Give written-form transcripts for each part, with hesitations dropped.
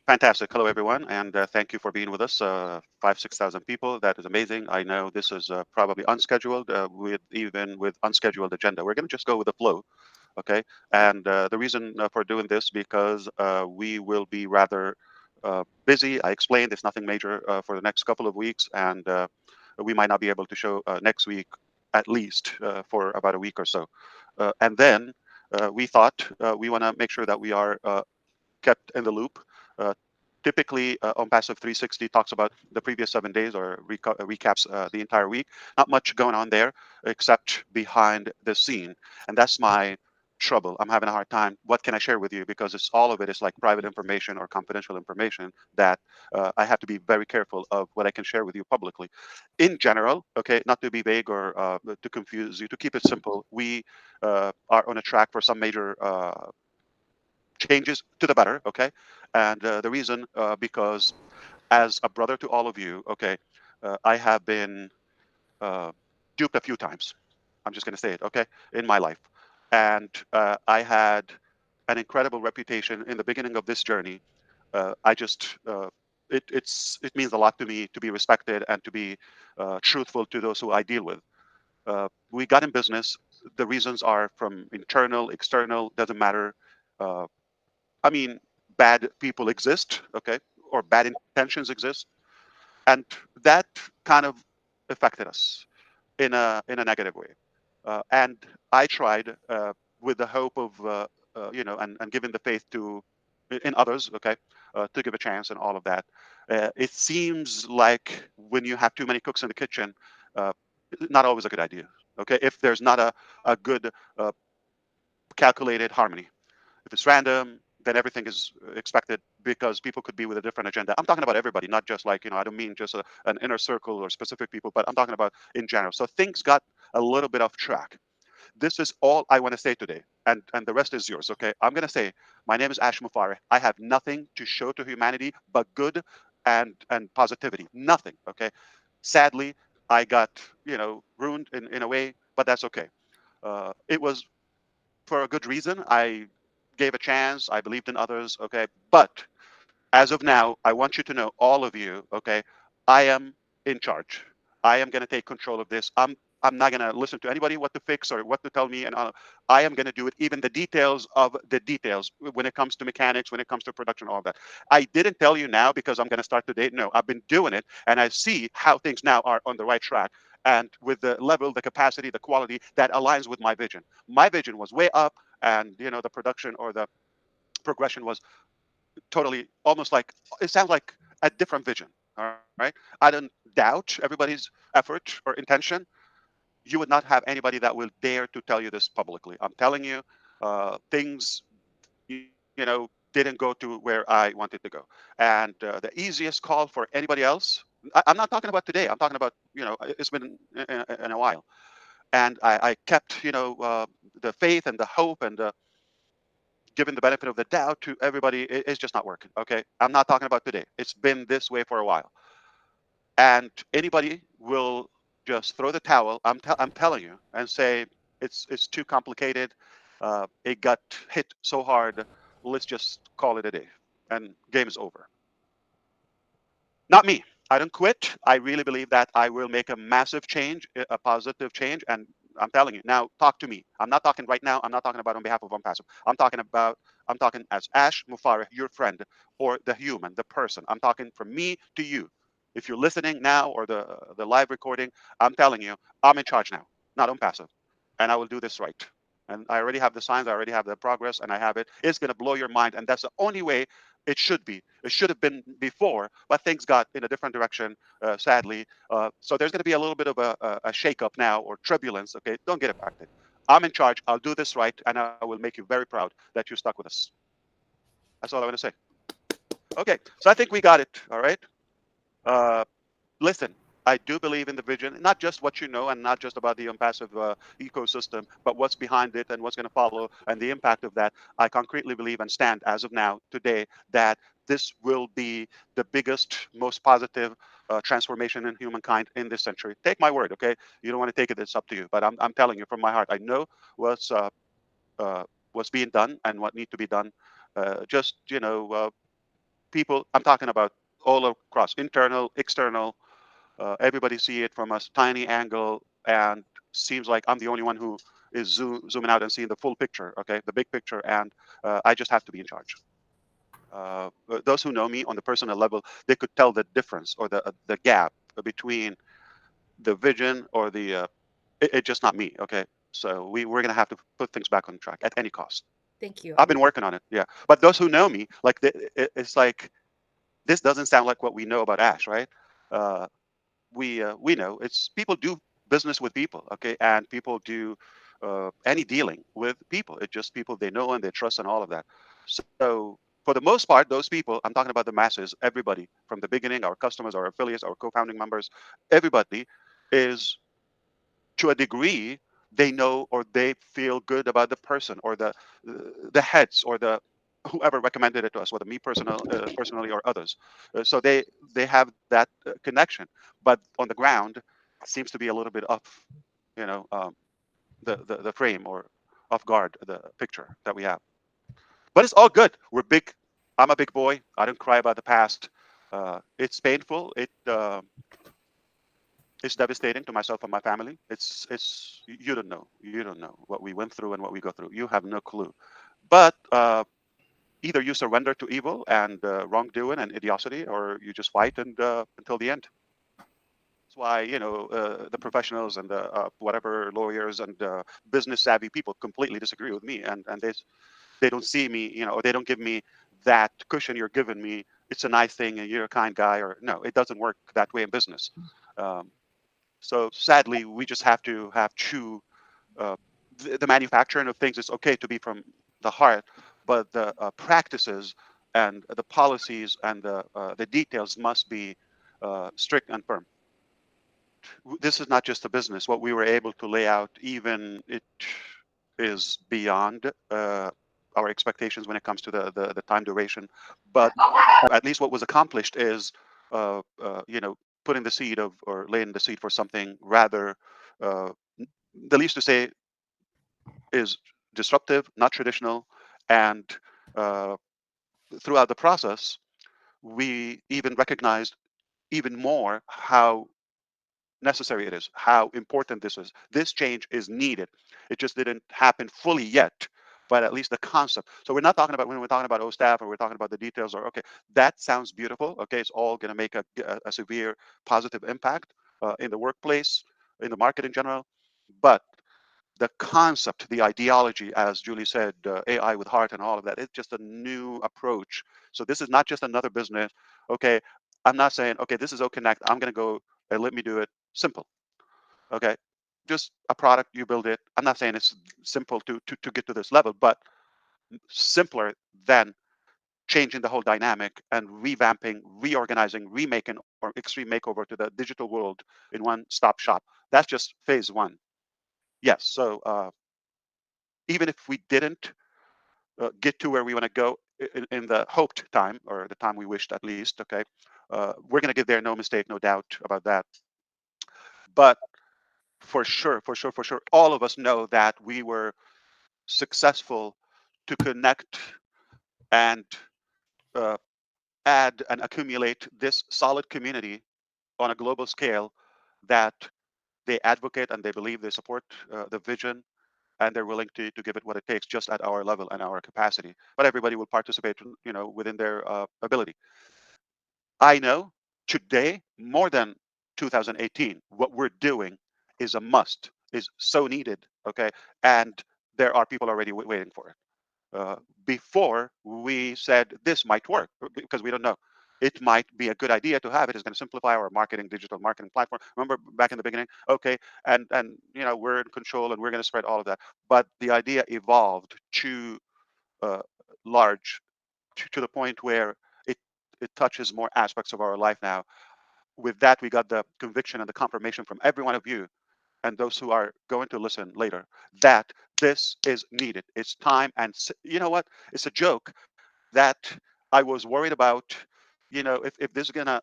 Fantastic. Hello, everyone, and thank you for being with us. 6,000 people. That is amazing. I know this is probably unscheduled, with even with unscheduled agenda. We're going to just go with the flow, okay? And the reason for doing this because we will be rather busy. I explained it's nothing major for the next couple of weeks, and we might not be able to show next week, at least for about a week or so. And then we thought we want to make sure that we are kept in the loop. Uh, Typically, on Passive 360 talks about the previous 7 days or recaps the entire week. Not much going on there except behind the scene, and that's my trouble. I'm having a hard time. What can I share with you? Because it's all of it is like private information or confidential information that I have to be very careful of what I can share with you publicly. In general, okay, not to be vague or to confuse you, to keep it simple, we are on a track for some major changes to the better, okay? And the reason, because as a brother to all of you, okay, I have been uh, duped a few times. I'm just going to say it, okay, in my life. And I had an incredible reputation in the beginning of this journey. I just, it means a lot to me to be respected and to be truthful to those who I deal with. We got in business. The reasons are from internal, external, doesn't matter. Uh, I mean, bad people exist, okay, or bad intentions exist, and that kind of affected us in a negative way. And I tried with the hope of and giving the faith to in others, okay, to give a chance and all of that. It seems like when you have too many cooks in the kitchen, uh, not always a good idea. Okay, if there's not a good calculated harmony. If it's random, then everything is expected because people could be with a different agenda. I'm talking about everybody, not just like, I don't mean just an inner circle or specific people, but I'm talking about in general. So things got a little bit off track. This is all I want to say today, and the rest is yours, okay? I'm going to say, my name is Ash Mufareh. I have nothing to show to humanity but good and positivity. Nothing, okay? Sadly, I got, ruined in a way, but that's okay. It was for a good reason. I gave a chance. I believed in others. Okay. But as of now, I want you to know, all of you, okay, I am in charge. I am going to take control of this. I'm not going to listen to anybody what to fix or what to tell me. And I am going to do it, even the details of the details when it comes to mechanics, when it comes to production, all of that. I didn't tell you now because I'm going to start today. No, I've been doing it and I see how things now are on the right track. And with the level, the capacity, the quality that aligns with my vision. My vision was way up, and the production or the progression was totally almost like it sounds like a different vision. All right. I don't doubt everybody's effort or intention. You would not have anybody that will dare to tell you this publicly. I'm telling you, things, didn't go to where I wanted to go. And the easiest call for anybody else, I'm not talking about today. I'm talking about, it's been in a while. And I kept, the faith and the hope and giving the benefit of the doubt to everybody. It's just not working. Okay. I'm not talking about today. It's been this way for a while. And anybody will just throw the towel. I'm telling you, and say it's too complicated. It got hit so hard. Let's just call it a day, and game is over. Not me. I don't quit. I really believe that I will make a massive change, a positive change, and I'm telling you now. Talk to me. I'm not talking right now. I'm not talking about on behalf of ONPASSIVE. I'm talking as Ash Mufareh, your friend, or the human, the person. I'm talking from me to you. If you're listening now or the live recording, I'm telling you, I'm in charge now, not ONPASSIVE, and I will do this right. And I already have the signs. I already have the progress, and I have it. It's going to blow your mind, and that's the only way it should be. It should have been before, but things got in a different direction, sadly. So there's going to be a little bit of a shake-up now or turbulence. Okay, don't get affected. I'm in charge. I'll do this right, and I will make you very proud that you stuck with us. That's all I want to say. Okay, so I think we got it. All right. Uh, Listen, I do believe in the vision, not just what you know and not just about the passive ecosystem, but what's behind it and what's going to follow and the impact of that. I concretely believe and stand as of now, today, that this will be the biggest, most positive transformation in humankind in this century. Take my word, okay? You don't want to take it, it's up to you. But I'm telling you from my heart, I know what's, uh, what's being done and what needs to be done. Just, people, I'm talking about all across, internal, external, everybody see it from a tiny angle, and seems like I'm the only one who is zooming out and seeing the full picture, okay, the big picture, and I just have to be in charge. Those who know me on the personal level, they could tell the difference or the gap between the vision or the it's just not me. Okay, so we're gonna have to put things back on track at any cost. Thank you. I've been working on it, yeah. But those who know me, like it's like this doesn't sound like what we know about Ash, right? Uh, we know it's people do business with people, okay, and people do any dealing with people. It's just people they know and they trust and all of that. So for the most part, those people, I'm talking about the masses, everybody from the beginning, our customers, our affiliates, our co-founding members, everybody is to a degree they know or they feel good about the person or the heads or the whoever recommended it to us, whether me personally or others. So they have that connection, but on the ground seems to be a little bit off, you know, the frame or off guard the picture that we have. But it's all good. We're big. I'm a big boy. I don't cry about the past. It's painful. It's devastating to myself and my family. It's you don't know. You don't know what we went through and what we go through. You have no clue. But either you surrender to evil and wrongdoing and idiocy, or you just fight and until the end. That's why the professionals and the whatever lawyers and business savvy people completely disagree with me, and they don't see me, or they don't give me that cushion you're giving me. It's a nice thing, and you're a kind guy, or no, it doesn't work that way in business. Um, So sadly, we just have to have true uh, the manufacturing of things. It's okay to be from the heart, but the practices and the policies and the details must be strict and firm. This is not just a business. What we were able to lay out, even it is beyond our expectations when it comes to the time duration. But at least what was accomplished is, putting the seed of or laying the seed for something rather, uh, the least to say is disruptive, not traditional, and uh, throughout the process, we even recognized even more how necessary it is, how important this is. This change is needed. It just didn't happen fully yet, but at least the concept. So we're not talking about when we're talking about O staff or we're talking about the details or okay, that sounds beautiful. Okay, it's all going to make a severe positive impact in the workplace, in the market in general, but the concept, the ideology, as Julie said, AI with heart and all of that, it's just a new approach. So this is not just another business. Okay, I'm not saying, okay, this is OConnect. I'm going to go and let me do it simple. Okay, just a product, you build it. I'm not saying it's simple to get to this level, but simpler than changing the whole dynamic and revamping, reorganizing, remaking, or extreme makeover to the digital world in one stop shop. That's just phase one. Yes. So even if we didn't get to where we want to go in the hoped time or the time we wished at least, okay, we're going to get there, no mistake, no doubt about that. But for sure, for sure, for sure, all of us know that we were successful to connect and uh, add and accumulate this solid community on a global scale that they advocate and they believe they support the vision and they're willing to give it what it takes just at our level and our capacity. But everybody will participate, within their ability. I know today more than 2018, what we're doing is a must, is so needed. Okay, and there are people already waiting for it. Before we said this might work because we don't know. It might be a good idea to have it. It's going to simplify our marketing, digital marketing platform. Remember back in the beginning, okay, and we're in control and we're going to spread all of that. But the idea evolved to uh, large to the point where it it touches more aspects of our life now. With that, we got the conviction and the confirmation from every one of you and those who are going to listen later that this is needed. It's time, and you know what? It's a joke that I was worried about. If this is gonna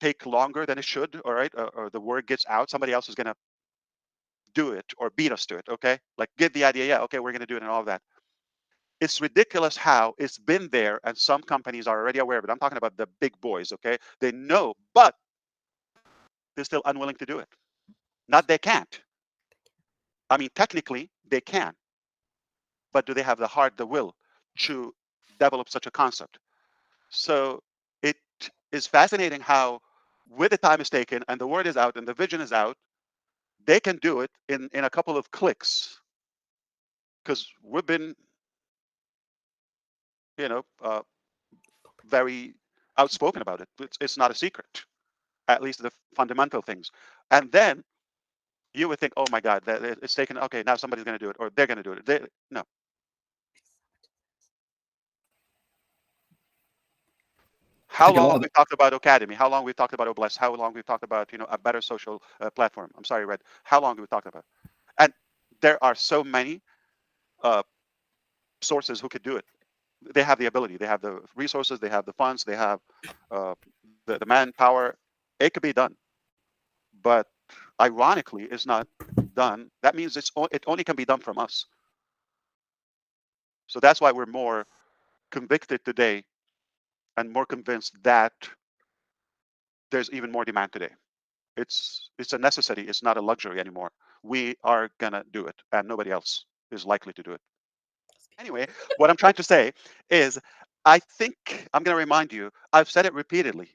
take longer than it should, all right, or the word gets out, somebody else is gonna do it or beat us to it. Okay, like get the idea. Yeah, okay, we're gonna do it and all of that. It's ridiculous how it's been there, and some companies are already aware of it. I'm talking about the big boys, okay? They know, but they're still unwilling to do it. Not they can't. I mean, technically they can, but do they have the heart, the will to develop such a concept? So it is fascinating how, with the time is taken and the word is out and the vision is out, they can do it in a couple of clicks, because we've been, you know, very outspoken about it. It's not a secret, at least the fundamental things. And then you would think, oh my God, that it's taken. Okay, now somebody's going to do it, or they're going to do it. No. I How think a long lot have of we talked about Academy? How long we've talked about Obless? How long we've talked about a better social platform? I'm sorry, Red. How long have we talked about? And there are so many uh, sources who could do it. They have the ability, they have the resources, they have the funds, they have uh, the manpower. It could be done, but ironically, it's not done. That means it only can be done from us. So that's why we're more convicted today and more convinced that there's even more demand today. It's a necessity. It's not a luxury anymore. We are gonna do it, and nobody else is likely to do it. Anyway, what I'm trying to say is, I think I'm gonna remind you. I've said it repeatedly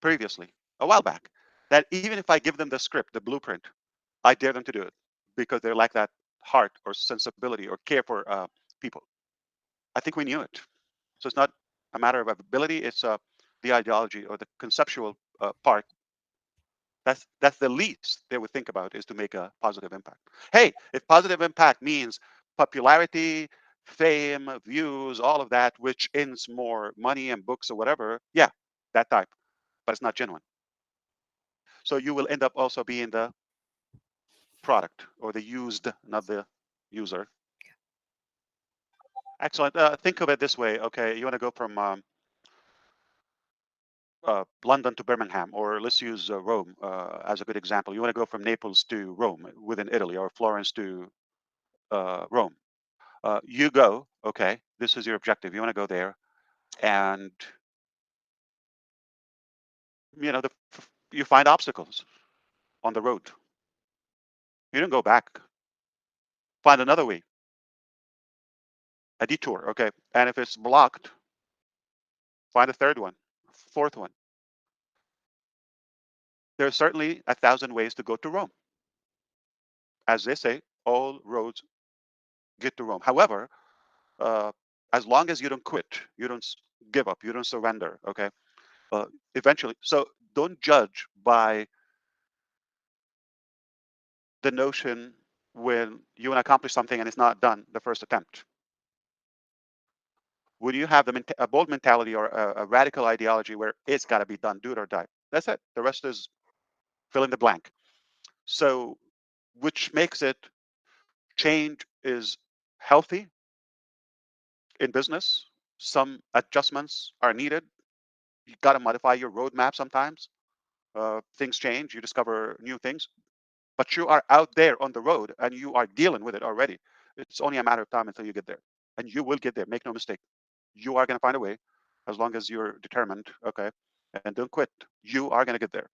previously, a while back, that even if I give them the script, the blueprint, I dare them to do it because they lack that heart or sensibility or care for people. I think we knew it. So it's not a matter of ability. It's the ideology or the conceptual part. That's the least they would think about, is to make a positive impact. Hey, if positive impact means popularity, fame, views, all of that, which ends more money and books or whatever, yeah, that type. But it's not genuine. So you will end up also being the product or the used, not the user. Excellent. Think of it this way. Okay, you want to go from London to Birmingham, or let's use Rome as a good example. You want to go from Naples to Rome within Italy, or Florence to Rome. You go, okay, this is your objective. You want to go there, and you find obstacles on the road. You don't go back. Find another way, a detour, okay. And if it's blocked, find a third one, fourth one. There are certainly 1,000 ways to go to Rome. As they say, all roads get to Rome. However, uh, as long as you don't quit, you don't give up, you don't surrender, okay, uh, eventually. So don't judge by the notion when you want to accomplish something and it's not done the first attempt. When you have a bold mentality or a radical ideology where it's got to be done, do it or die. That's it. The rest is fill in the blank. So, which makes it, change is healthy in business. Some adjustments are needed. You got to modify your roadmap sometimes. Things change. You discover new things, but you are out there on the road and you are dealing with it already. It's only a matter of time until you get there, and you will get there. Make no mistake. You are going to find a way, as long as you're determined. Okay, and don't quit. You are going to get there.